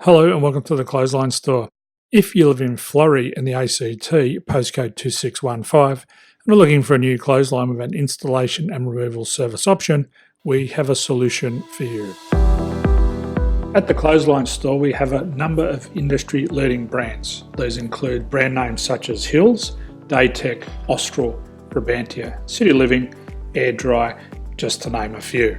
Hello and welcome to the Clothesline Store. If you live in Florey in the ACT, postcode 2615, and are looking for a new clothesline with an installation and removal service option, we have a solution for you. At the Clothesline Store, we have a number of industry-leading brands. These include brand names such as Hills, Daytech, Austral, Brabantia, City Living, Air Dry, just to name a few.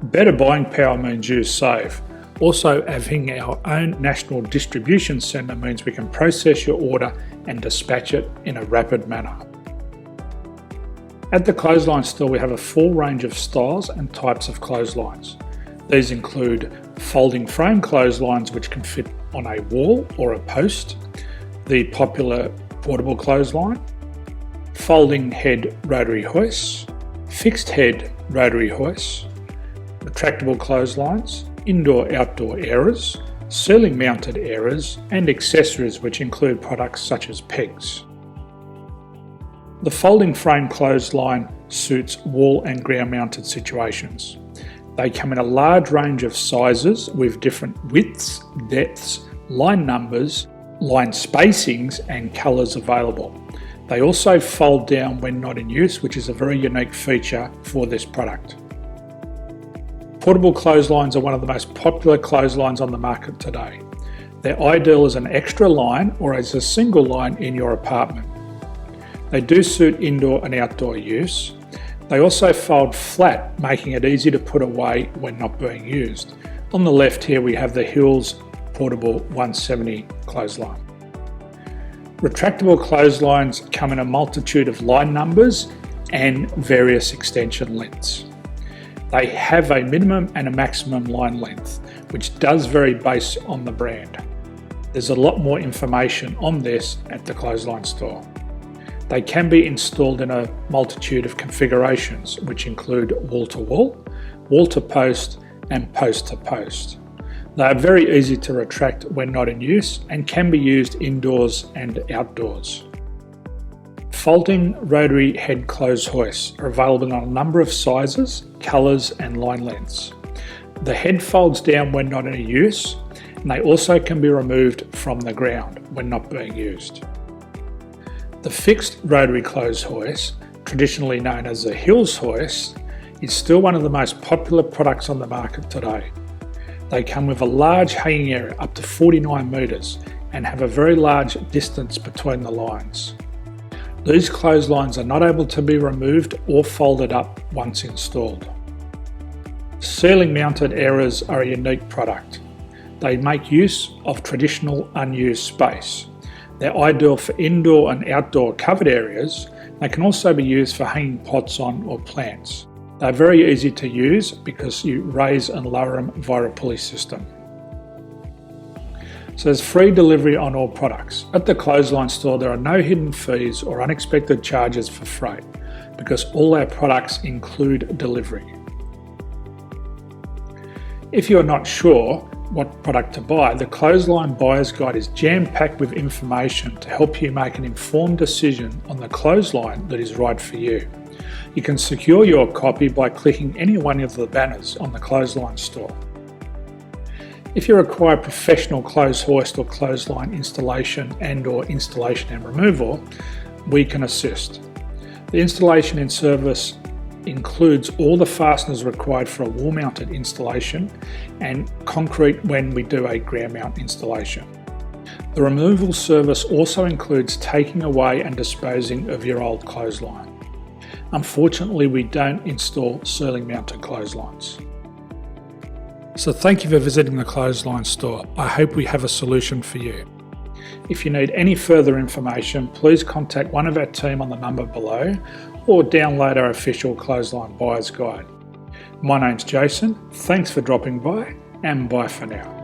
Better buying power means you save. Also, having our own national distribution centre means we can process your order and dispatch it in a rapid manner. At the Clothesline Store, we have a full range of styles and types of clotheslines. These include folding frame clotheslines which can fit on a wall or a post, the popular portable clothesline, folding head rotary hoists, fixed head rotary hoists, retractable clotheslines, indoor-outdoor airers, ceiling mounted airers, and accessories which include products such as pegs. The folding frame clothesline suits wall and ground mounted situations. They come in a large range of sizes with different widths, depths, line numbers, line spacings and colours available. They also fold down when not in use, which is a very unique feature for this product. Portable clotheslines are one of the most popular clotheslines on the market today. They're ideal as an extra line or as a single line in your apartment. They do suit indoor and outdoor use. They also fold flat, making it easy to put away when not being used. On the left here we have the Hills Portable 170 clothesline. Retractable clotheslines come in a multitude of line numbers and various extension lengths. They have a minimum and a maximum line length, which does vary based on the brand. There's a lot more information on this at the Clothesline Store. They can be installed in a multitude of configurations, which include wall-to-wall, wall-to-post, and post-to-post. They are very easy to retract when not in use and can be used indoors and outdoors. Folding rotary head clothes hoists are available in a number of sizes, colours and line lengths. The head folds down when not in use, and they also can be removed from the ground when not being used. The fixed rotary clothes hoist, traditionally known as the Hills hoist, is still one of the most popular products on the market today. They come with a large hanging area up to 49 metres and have a very large distance between the lines. These clotheslines are not able to be removed or folded up once installed. Ceiling mounted airers are a unique product. They make use of traditional unused space. They're ideal for indoor and outdoor covered areas. They can also be used for hanging pots on or plants. They're very easy to use because you raise and lower them via a pulley system. So there's free delivery on all products. At the Clothesline Store, there are no hidden fees or unexpected charges for freight because all our products include delivery. If you are not sure what product to buy, the Clothesline Buyer's Guide is jam-packed with information to help you make an informed decision on the clothesline that is right for you. You can secure your copy by clicking any one of the banners on the Clothesline Store. If you require professional clothes hoist or clothesline installation and/or installation and removal, we can assist. The installation and service includes all the fasteners required for a wall-mounted installation and concrete when we do a ground mount installation. The removal service also includes taking away and disposing of your old clothesline. Unfortunately, we don't install ceiling mounted clotheslines. So thank you for visiting the Clothesline Store. I hope we have a solution for you. If you need any further information, please contact one of our team on the number below or download our official Clothesline Buyer's Guide. My name's Jason, thanks for dropping by and bye for now.